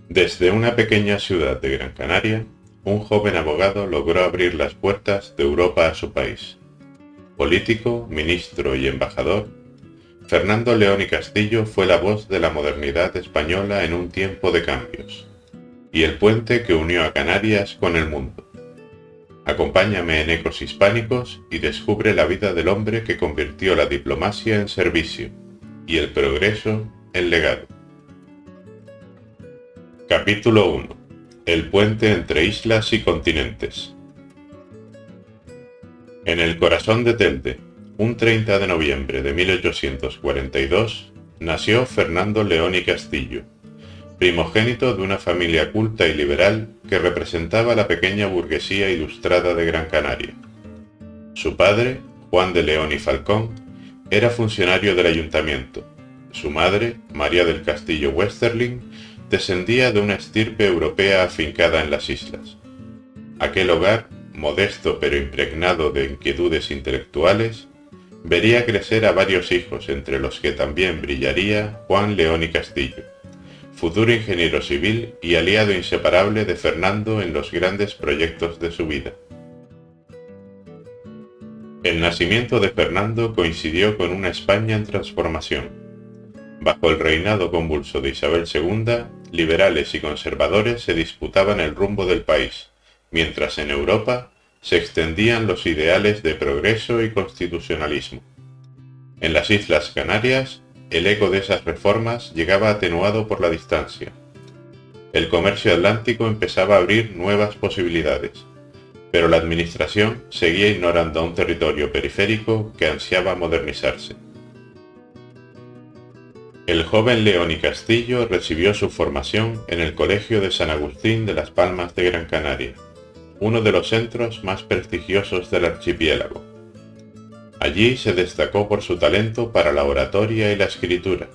Desde una pequeña ciudad de Gran Canaria, un joven abogado logró abrir las puertas de Europa a su país. Político, ministro y embajador, Fernando León y Castillo fue la voz de la modernidad española en un tiempo de cambios, y el puente que unió a Canarias con el mundo. Acompáñame en Ecos Hispánicos y descubre la vida del hombre que convirtió la diplomacia en servicio y el progreso en legado. Capítulo 1. El puente entre islas y continentes. En el corazón de Telde, un 30 de noviembre de 1842, nació Fernando León y Castillo, primogénito de una familia culta y liberal que representaba la pequeña burguesía ilustrada de Gran Canaria. Su padre, Juan de León y Falcón, era funcionario del ayuntamiento. Su madre, María del Castillo Westerling, descendía de una estirpe europea afincada en las islas. Aquel hogar, modesto pero impregnado de inquietudes intelectuales, vería crecer a varios hijos, entre los que también brillaría Juan León y Castillo, futuro ingeniero civil y aliado inseparable de Fernando en los grandes proyectos de su vida. El nacimiento de Fernando coincidió con una España en transformación. Bajo el reinado convulso de Isabel II, liberales y conservadores se disputaban el rumbo del país, mientras en Europa se extendían los ideales de progreso y constitucionalismo. En las Islas Canarias, el eco de esas reformas llegaba atenuado por la distancia. El comercio atlántico empezaba a abrir nuevas posibilidades, pero la administración seguía ignorando a un territorio periférico que ansiaba modernizarse. El joven León y Castillo recibió su formación en el Colegio de San Agustín de las Palmas de Gran Canaria, uno de los centros más prestigiosos del archipiélago. Allí se destacó por su talento para la oratoria y la escritura,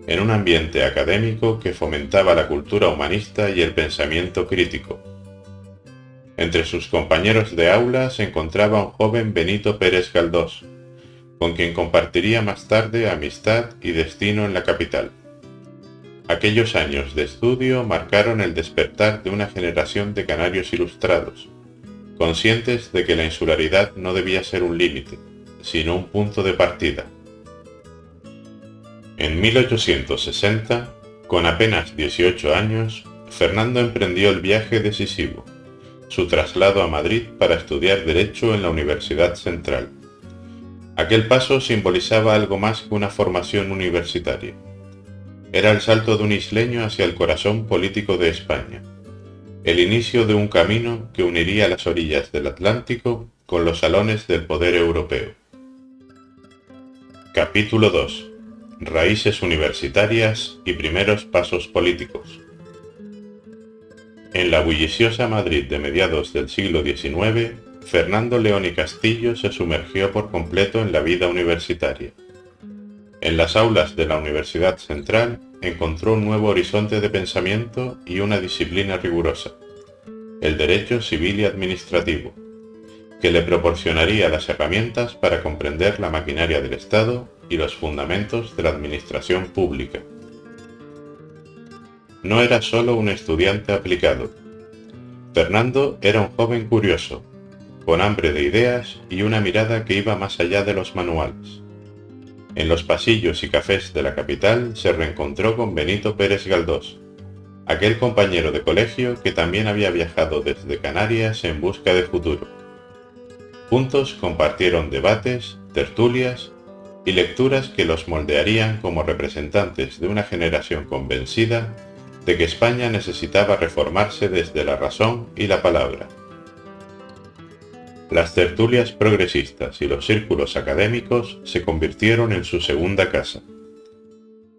en un ambiente académico que fomentaba la cultura humanista y el pensamiento crítico. Entre sus compañeros de aula se encontraba un joven Benito Pérez Galdós, con quien compartiría más tarde amistad y destino en la capital. Aquellos años de estudio marcaron el despertar de una generación de canarios ilustrados, conscientes de que la insularidad no debía ser un límite, sino un punto de partida. En 1860, con apenas 18 años, Fernando emprendió el viaje decisivo, su traslado a Madrid para estudiar Derecho en la Universidad Central. Aquel paso simbolizaba algo más que una formación universitaria. Era el salto de un isleño hacia el corazón político de España, el inicio de un camino que uniría las orillas del Atlántico con los salones del poder europeo. Capítulo 2. Raíces universitarias y primeros pasos políticos. En la bulliciosa Madrid de mediados del siglo XIX, Fernando León y Castillo se sumergió por completo en la vida universitaria. En las aulas de la Universidad Central encontró un nuevo horizonte de pensamiento y una disciplina rigurosa, el derecho civil y administrativo, que le proporcionaría las herramientas para comprender la maquinaria del Estado y los fundamentos de la administración pública. No era solo un estudiante aplicado. Fernando era un joven curioso, con hambre de ideas y una mirada que iba más allá de los manuales. En los pasillos y cafés de la capital se reencontró con Benito Pérez Galdós, aquel compañero de colegio que también había viajado desde Canarias en busca de futuro. Juntos compartieron debates, tertulias y lecturas que los moldearían como representantes de una generación convencida de que España necesitaba reformarse desde la razón y la palabra. Las tertulias progresistas y los círculos académicos se convirtieron en su segunda casa.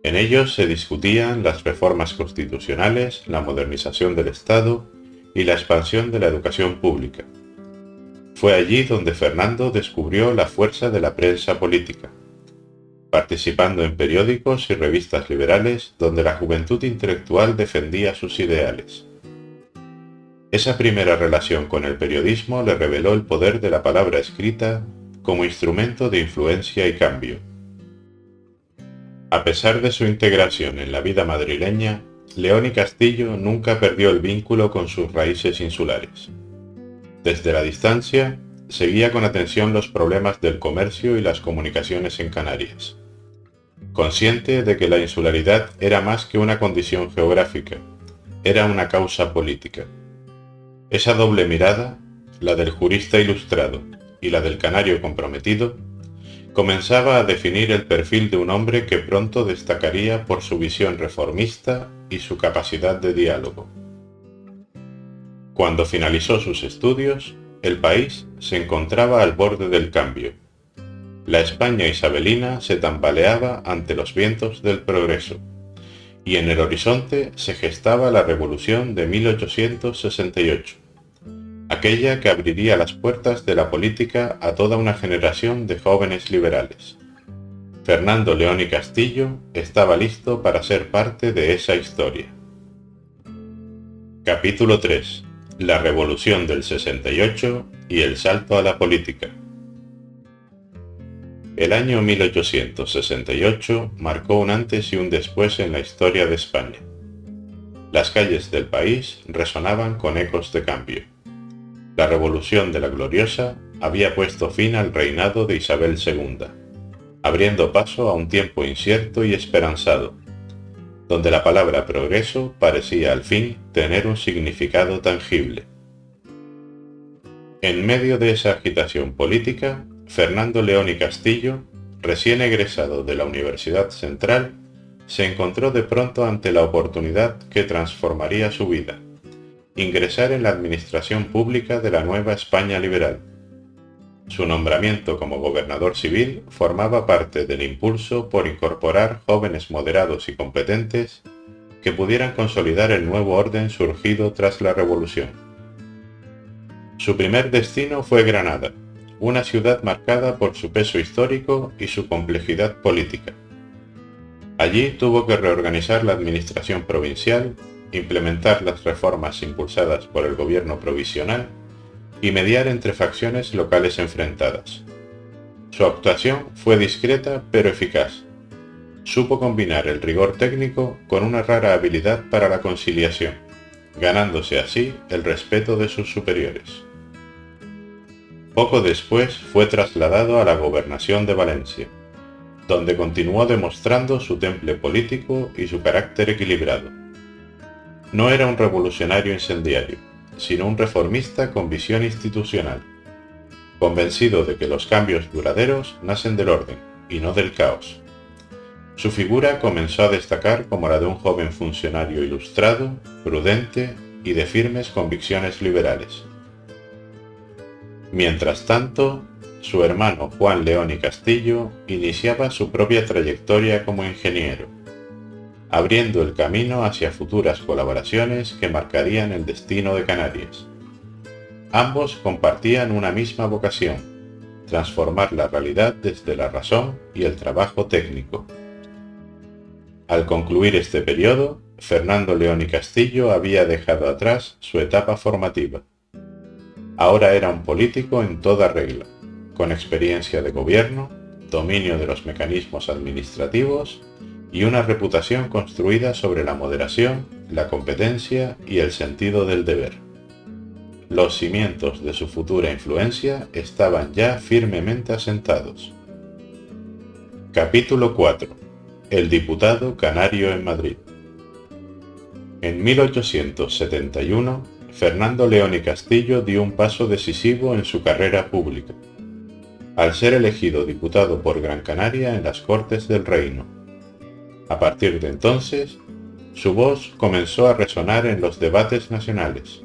En ellos se discutían las reformas constitucionales, la modernización del Estado y la expansión de la educación pública. Fue allí donde Fernando descubrió la fuerza de la prensa política, participando en periódicos y revistas liberales donde la juventud intelectual defendía sus ideales. Esa primera relación con el periodismo le reveló el poder de la palabra escrita como instrumento de influencia y cambio. A pesar de su integración en la vida madrileña, León y Castillo nunca perdió el vínculo con sus raíces insulares. Desde la distancia, seguía con atención los problemas del comercio y las comunicaciones en Canarias. Consciente de que la insularidad era más que una condición geográfica, era una causa política. Esa doble mirada, la del jurista ilustrado y la del canario comprometido, comenzaba a definir el perfil de un hombre que pronto destacaría por su visión reformista y su capacidad de diálogo. Cuando finalizó sus estudios, el país se encontraba al borde del cambio. La España isabelina se tambaleaba ante los vientos del progreso, y en el horizonte se gestaba la Revolución de 1868, aquella que abriría las puertas de la política a toda una generación de jóvenes liberales. Fernando León y Castillo estaba listo para ser parte de esa historia. Capítulo 3. La Revolución del 68 y el salto a la política. El año 1868 marcó un antes y un después en la historia de España. Las calles del país resonaban con ecos de cambio. La Revolución de la Gloriosa había puesto fin al reinado de Isabel II, abriendo paso a un tiempo incierto y esperanzado, donde la palabra progreso parecía al fin tener un significado tangible. En medio de esa agitación política, Fernando León y Castillo, recién egresado de la Universidad Central, se encontró de pronto ante la oportunidad que transformaría su vida: ingresar en la administración pública de la nueva España liberal. Su nombramiento como gobernador civil formaba parte del impulso por incorporar jóvenes moderados y competentes que pudieran consolidar el nuevo orden surgido tras la Revolución. Su primer destino fue Granada, una ciudad marcada por su peso histórico y su complejidad política. Allí tuvo que reorganizar la administración provincial, implementar las reformas impulsadas por el gobierno provisional y mediar entre facciones locales enfrentadas. Su actuación fue discreta pero eficaz. Supo combinar el rigor técnico con una rara habilidad para la conciliación, ganándose así el respeto de sus superiores. Poco después fue trasladado a la gobernación de Valencia, donde continuó demostrando su temple político y su carácter equilibrado. No era un revolucionario incendiario, sino un reformista con visión institucional, convencido de que los cambios duraderos nacen del orden y no del caos. Su figura comenzó a destacar como la de un joven funcionario ilustrado, prudente y de firmes convicciones liberales. Mientras tanto, su hermano Juan León y Castillo iniciaba su propia trayectoria como ingeniero, abriendo el camino hacia futuras colaboraciones que marcarían el destino de Canarias. Ambos compartían una misma vocación: transformar la realidad desde la razón y el trabajo técnico. Al concluir este periodo, Fernando León y Castillo había dejado atrás su etapa formativa. Ahora era un político en toda regla, con experiencia de gobierno, dominio de los mecanismos administrativos y una reputación construida sobre la moderación, la competencia y el sentido del deber. Los cimientos de su futura influencia estaban ya firmemente asentados. Capítulo 4. El diputado canario en Madrid. En 1871, Fernando León y Castillo dio un paso decisivo en su carrera pública, al ser elegido diputado por Gran Canaria en las Cortes del Reino. A partir de entonces, su voz comenzó a resonar en los debates nacionales,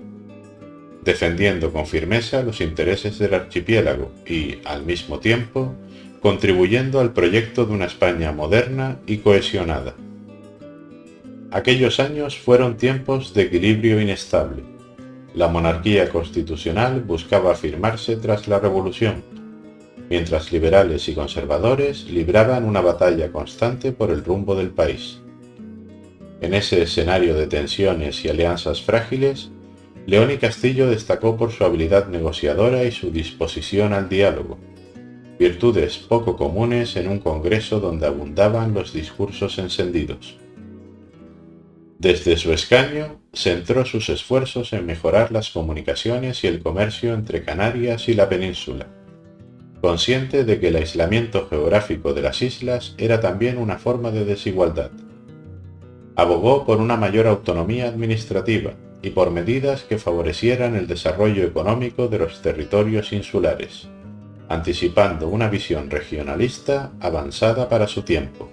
defendiendo con firmeza los intereses del archipiélago y, al mismo tiempo, contribuyendo al proyecto de una España moderna y cohesionada. Aquellos años fueron tiempos de equilibrio inestable. La monarquía constitucional buscaba afirmarse tras la Revolución, mientras liberales y conservadores libraban una batalla constante por el rumbo del país. En ese escenario de tensiones y alianzas frágiles, León y Castillo destacó por su habilidad negociadora y su disposición al diálogo, virtudes poco comunes en un congreso donde abundaban los discursos encendidos. Desde su escaño, centró sus esfuerzos en mejorar las comunicaciones y el comercio entre Canarias y la península, consciente de que el aislamiento geográfico de las islas era también una forma de desigualdad. Abogó por una mayor autonomía administrativa y por medidas que favorecieran el desarrollo económico de los territorios insulares, anticipando una visión regionalista avanzada para su tiempo.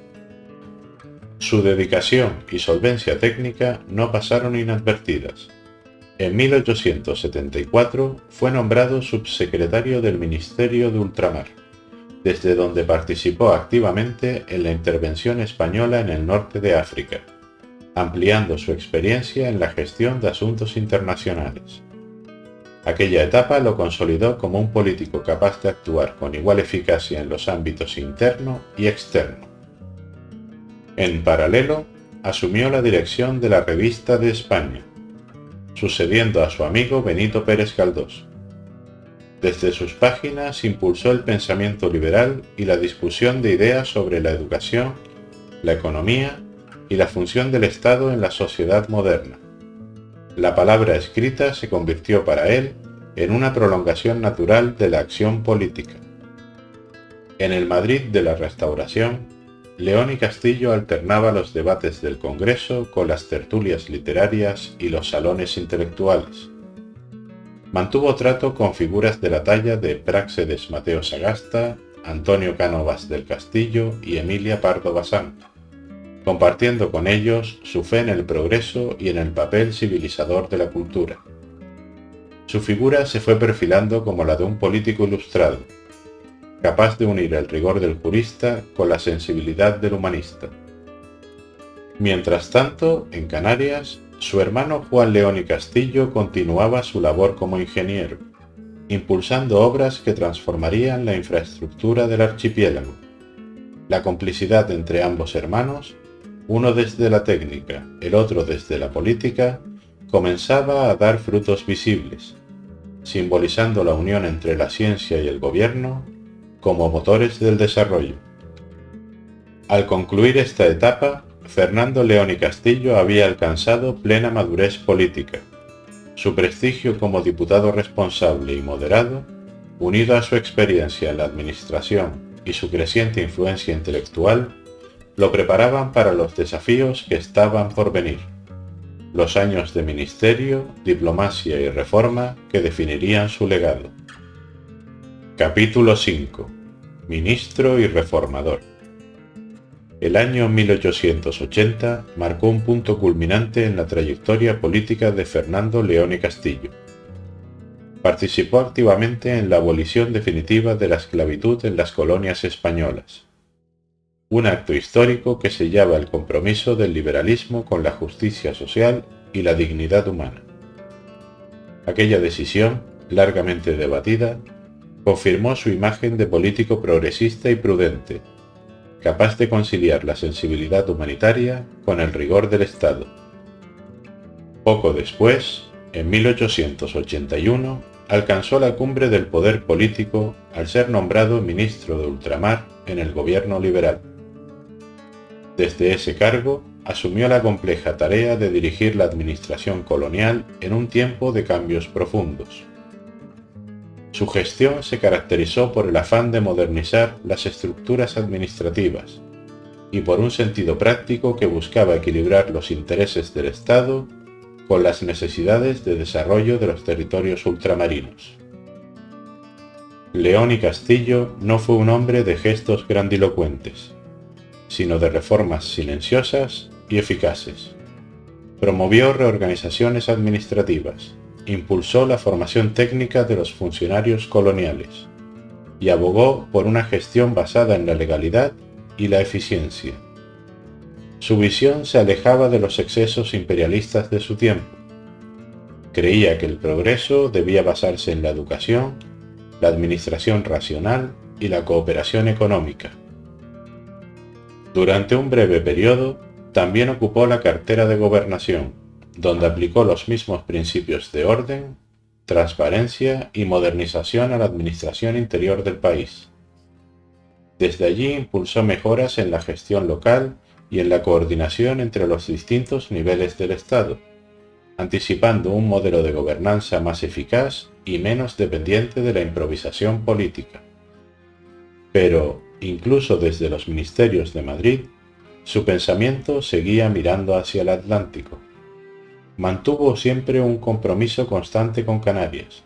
Su dedicación y solvencia técnica no pasaron inadvertidas. En 1874 fue nombrado subsecretario del Ministerio de Ultramar, desde donde participó activamente en la intervención española en el norte de África, ampliando su experiencia en la gestión de asuntos internacionales. Aquella etapa lo consolidó como un político capaz de actuar con igual eficacia en los ámbitos interno y externo. En paralelo, asumió la dirección de la Revista de España, sucediendo a su amigo Benito Pérez Galdós. Desde sus páginas impulsó el pensamiento liberal y la discusión de ideas sobre la educación, la economía y la función del Estado en la sociedad moderna. La palabra escrita se convirtió para él en una prolongación natural de la acción política. En el Madrid de la Restauración, León y Castillo alternaba los debates del Congreso con las tertulias literarias y los salones intelectuales. Mantuvo trato con figuras de la talla de Práxedes Mateo Sagasta, Antonio Cánovas del Castillo y Emilia Pardo Bazán, compartiendo con ellos su fe en el progreso y en el papel civilizador de la cultura. Su figura se fue perfilando como la de un político ilustrado, capaz de unir el rigor del jurista con la sensibilidad del humanista. Mientras tanto, en Canarias, su hermano Juan León y Castillo continuaba su labor como ingeniero, impulsando obras que transformarían la infraestructura del archipiélago. La complicidad entre ambos hermanos, uno desde la técnica, el otro desde la política, comenzaba a dar frutos visibles, simbolizando la unión entre la ciencia y el gobierno como motores del desarrollo. Al concluir esta etapa, Fernando León y Castillo había alcanzado plena madurez política. Su prestigio como diputado responsable y moderado, unido a su experiencia en la administración y su creciente influencia intelectual, lo preparaban para los desafíos que estaban por venir, los años de ministerio, diplomacia y reforma que definirían su legado. Capítulo 5. Ministro y reformador. El año 1880 marcó un punto culminante en la trayectoria política de Fernando León y Castillo. Participó activamente en la abolición definitiva de la esclavitud en las colonias españolas, un acto histórico que sellaba el compromiso del liberalismo con la justicia social y la dignidad humana. Aquella decisión, largamente debatida, confirmó su imagen de político progresista y prudente, capaz de conciliar la sensibilidad humanitaria con el rigor del Estado. Poco después, en 1881, alcanzó la cumbre del poder político al ser nombrado ministro de Ultramar en el gobierno liberal. Desde ese cargo, asumió la compleja tarea de dirigir la administración colonial en un tiempo de cambios profundos. Su gestión se caracterizó por el afán de modernizar las estructuras administrativas y por un sentido práctico que buscaba equilibrar los intereses del Estado con las necesidades de desarrollo de los territorios ultramarinos. León y Castillo no fue un hombre de gestos grandilocuentes, sino de reformas silenciosas y eficaces. Promovió reorganizaciones administrativas, impulsó la formación técnica de los funcionarios coloniales y abogó por una gestión basada en la legalidad y la eficiencia. Su visión se alejaba de los excesos imperialistas de su tiempo. Creía que el progreso debía basarse en la educación, la administración racional y la cooperación económica. Durante un breve periodo, también ocupó la cartera de Gobernación, donde aplicó los mismos principios de orden, transparencia y modernización a la administración interior del país. Desde allí impulsó mejoras en la gestión local y en la coordinación entre los distintos niveles del Estado, anticipando un modelo de gobernanza más eficaz y menos dependiente de la improvisación política. Pero, incluso desde los ministerios de Madrid, su pensamiento seguía mirando hacia el Atlántico. Mantuvo siempre un compromiso constante con Canarias,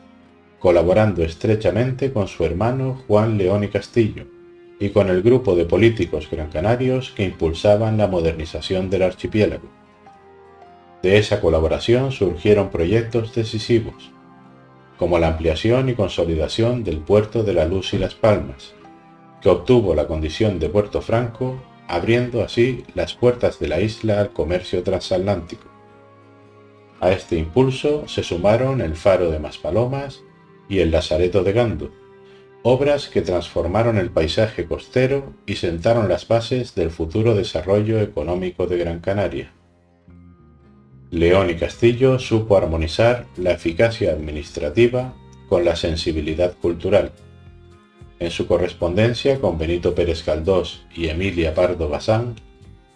colaborando estrechamente con su hermano Juan León y Castillo y con el grupo de políticos grancanarios que impulsaban la modernización del archipiélago. De esa colaboración surgieron proyectos decisivos, como la ampliación y consolidación del puerto de La Luz y Las Palmas, que obtuvo la condición de puerto franco, abriendo así las puertas de la isla al comercio transatlántico. A este impulso se sumaron el Faro de Maspalomas y el Lazareto de Gando, obras que transformaron el paisaje costero y sentaron las bases del futuro desarrollo económico de Gran Canaria. León y Castillo supo armonizar la eficacia administrativa con la sensibilidad cultural. En su correspondencia con Benito Pérez Galdós y Emilia Pardo Bazán,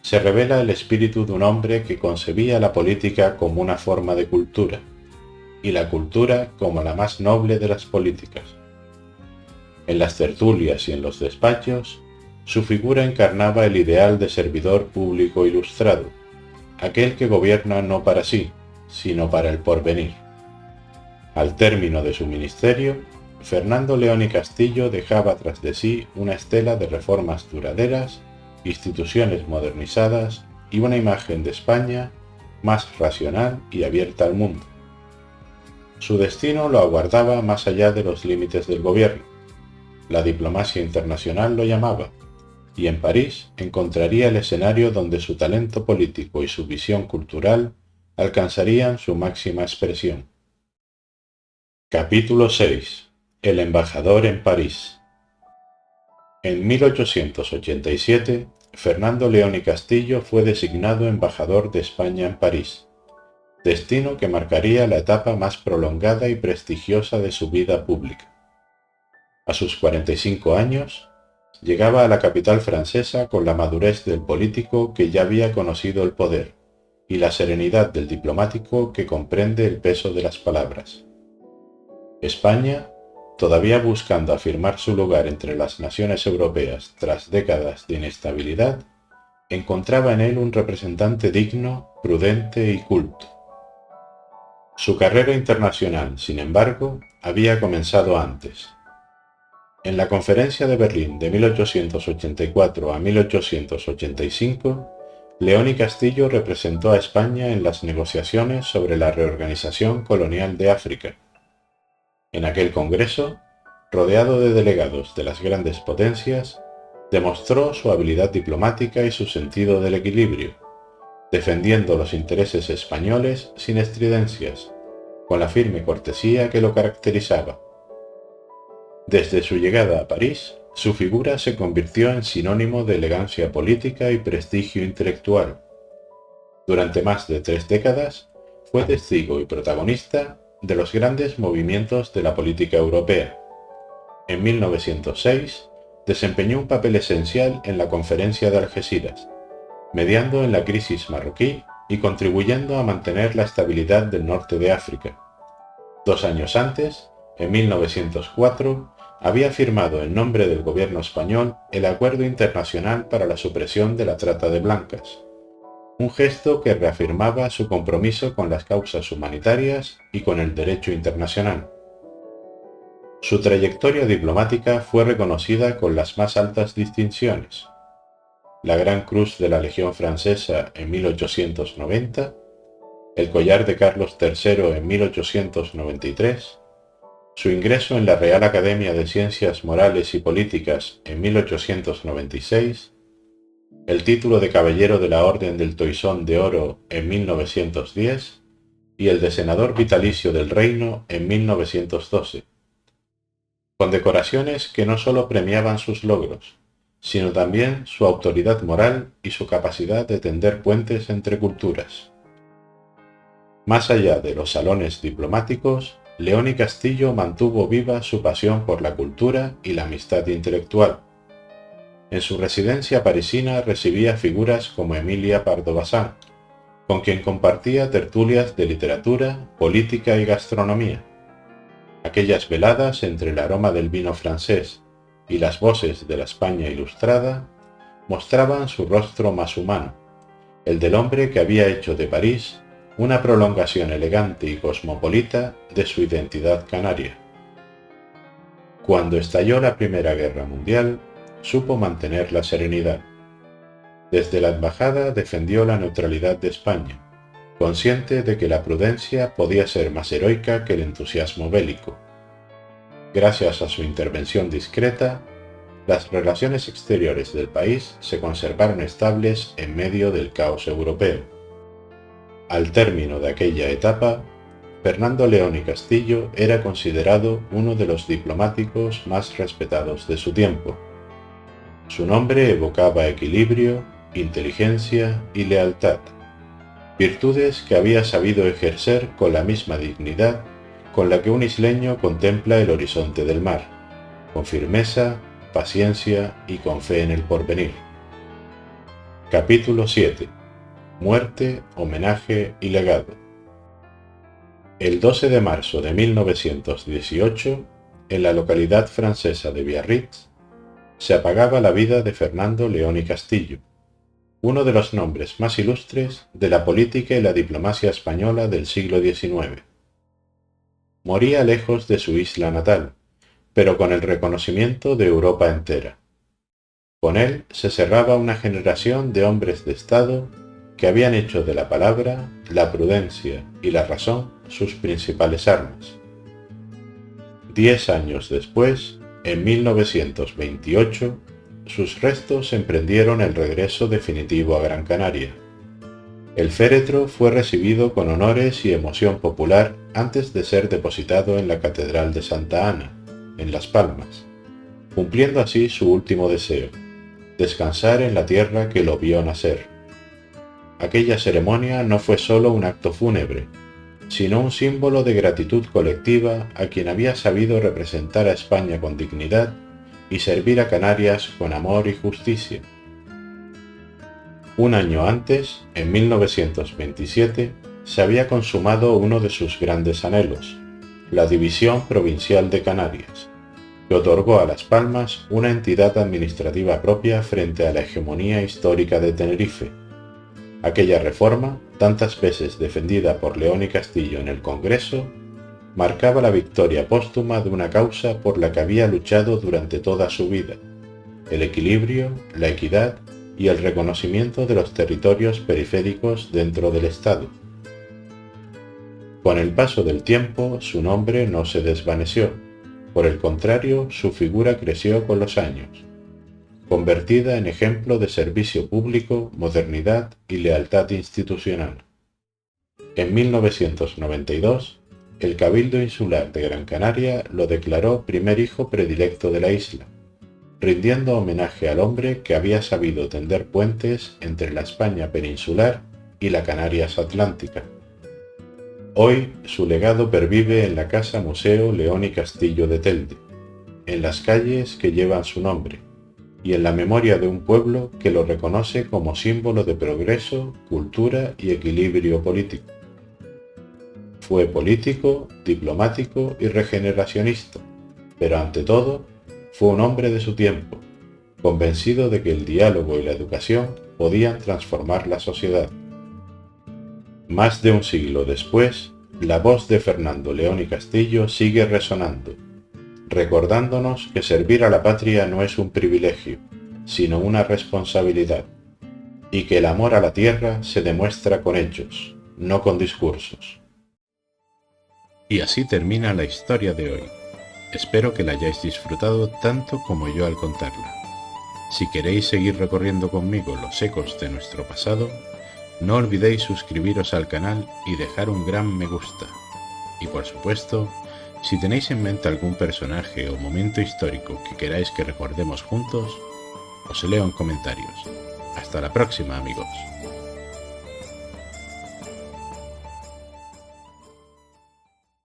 se revela el espíritu de un hombre que concebía la política como una forma de cultura, y la cultura como la más noble de las políticas. En las tertulias y en los despachos, su figura encarnaba el ideal de servidor público ilustrado, aquel que gobierna no para sí, sino para el porvenir. Al término de su ministerio, Fernando León y Castillo dejaba tras de sí una estela de reformas duraderas, instituciones modernizadas y una imagen de España más racional y abierta al mundo. Su destino lo aguardaba más allá de los límites del gobierno. La diplomacia internacional lo llamaba, y en París encontraría el escenario donde su talento político y su visión cultural alcanzarían su máxima expresión. Capítulo 6. El embajador en París. En 1887, Fernando León y Castillo fue designado embajador de España en París, destino que marcaría la etapa más prolongada y prestigiosa de su vida pública. A sus 45 años, llegaba a la capital francesa con la madurez del político que ya había conocido el poder y la serenidad del diplomático que comprende el peso de las palabras. España, todavía buscando afirmar su lugar entre las naciones europeas tras décadas de inestabilidad, encontraba en él un representante digno, prudente y culto. Su carrera internacional, sin embargo, había comenzado antes. En la Conferencia de Berlín de 1884 a 1885, León y Castillo representó a España en las negociaciones sobre la reorganización colonial de África. En aquel congreso, rodeado de delegados de las grandes potencias, demostró su habilidad diplomática y su sentido del equilibrio, defendiendo los intereses españoles sin estridencias, con la firme cortesía que lo caracterizaba. Desde su llegada a París, su figura se convirtió en sinónimo de elegancia política y prestigio intelectual. Durante más de 3 décadas, fue testigo y protagonista de los grandes movimientos de la política europea. En 1906, desempeñó un papel esencial en la Conferencia de Algeciras, mediando en la crisis marroquí y contribuyendo a mantener la estabilidad del norte de África. 2 años antes, en 1904, había firmado en nombre del gobierno español el Acuerdo Internacional para la Supresión de la Trata de Blancas, un gesto que reafirmaba su compromiso con las causas humanitarias y con el derecho internacional. Su trayectoria diplomática fue reconocida con las más altas distinciones: la Gran Cruz de la Legión Francesa en 1890, el Collar de Carlos III en 1893, su ingreso en la Real Academia de Ciencias Morales y Políticas en 1896, el título de Caballero de la Orden del Toisón de Oro en 1910 y el de Senador Vitalicio del Reino en 1912. Condecoraciones que no solo premiaban sus logros, sino también su autoridad moral y su capacidad de tender puentes entre culturas. Más allá de los salones diplomáticos, León y Castillo mantuvo viva su pasión por la cultura y la amistad intelectual. En su residencia parisina recibía figuras como Emilia Pardo Bazán, con quien compartía tertulias de literatura, política y gastronomía. Aquellas veladas entre el aroma del vino francés y las voces de la España ilustrada mostraban su rostro más humano, el del hombre que había hecho de París una prolongación elegante y cosmopolita de su identidad canaria. Cuando estalló la Primera Guerra Mundial, supo mantener la serenidad. Desde la embajada defendió la neutralidad de España, consciente de que la prudencia podía ser más heroica que el entusiasmo bélico. Gracias a su intervención discreta, las relaciones exteriores del país se conservaron estables en medio del caos europeo. Al término de aquella etapa, Fernando León y Castillo era considerado uno de los diplomáticos más respetados de su tiempo. Su nombre evocaba equilibrio, inteligencia y lealtad, virtudes que había sabido ejercer con la misma dignidad con la que un isleño contempla el horizonte del mar, con firmeza, paciencia y con fe en el porvenir. Capítulo 7. Muerte, homenaje y legado. El 12 de marzo de 1918, en la localidad francesa de Biarritz, se apagaba la vida de Fernando León y Castillo, uno de los nombres más ilustres de la política y la diplomacia española del siglo XIX. Moría lejos de su isla natal, pero con el reconocimiento de Europa entera. Con él se cerraba una generación de hombres de Estado que habían hecho de la palabra, la prudencia y la razón sus principales armas. 10 años después, en 1928, sus restos emprendieron el regreso definitivo a Gran Canaria. El féretro fue recibido con honores y emoción popular antes de ser depositado en la Catedral de Santa Ana, en Las Palmas, cumpliendo así su último deseo, descansar en la tierra que lo vio nacer. Aquella ceremonia no fue solo un acto fúnebre, sino un símbolo de gratitud colectiva a quien había sabido representar a España con dignidad y servir a Canarias con amor y justicia. Un año antes, en 1927, se había consumado uno de sus grandes anhelos, la División Provincial de Canarias, que otorgó a Las Palmas una entidad administrativa propia frente a la hegemonía histórica de Tenerife. Aquella reforma, tantas veces defendida por León y Castillo en el Congreso, marcaba la victoria póstuma de una causa por la que había luchado durante toda su vida: el equilibrio, la equidad y el reconocimiento de los territorios periféricos dentro del Estado. Con el paso del tiempo, su nombre no se desvaneció, por el contrario, su figura creció con los años, convertida en ejemplo de servicio público, modernidad y lealtad institucional. En 1992, el Cabildo Insular de Gran Canaria lo declaró primer hijo predilecto de la isla, rindiendo homenaje al hombre que había sabido tender puentes entre la España peninsular y la Canarias atlántica. Hoy su legado pervive en la Casa Museo León y Castillo de Telde, en las calles que llevan su nombre, y en la memoria de un pueblo que lo reconoce como símbolo de progreso, cultura y equilibrio político. Fue político, diplomático y regeneracionista, pero ante todo, fue un hombre de su tiempo, convencido de que el diálogo y la educación podían transformar la sociedad. Más de un siglo después, la voz de Fernando León y Castillo sigue resonando, recordándonos que servir a la patria no es un privilegio, sino una responsabilidad, y que el amor a la tierra se demuestra con hechos, no con discursos. Y así termina la historia de hoy. Espero que la hayáis disfrutado tanto como yo al contarla. Si queréis seguir recorriendo conmigo los ecos de nuestro pasado, no olvidéis suscribiros al canal y dejar un gran me gusta. Y por supuesto, si tenéis en mente algún personaje o momento histórico que queráis que recordemos juntos, os leo en comentarios. Hasta la próxima, amigos.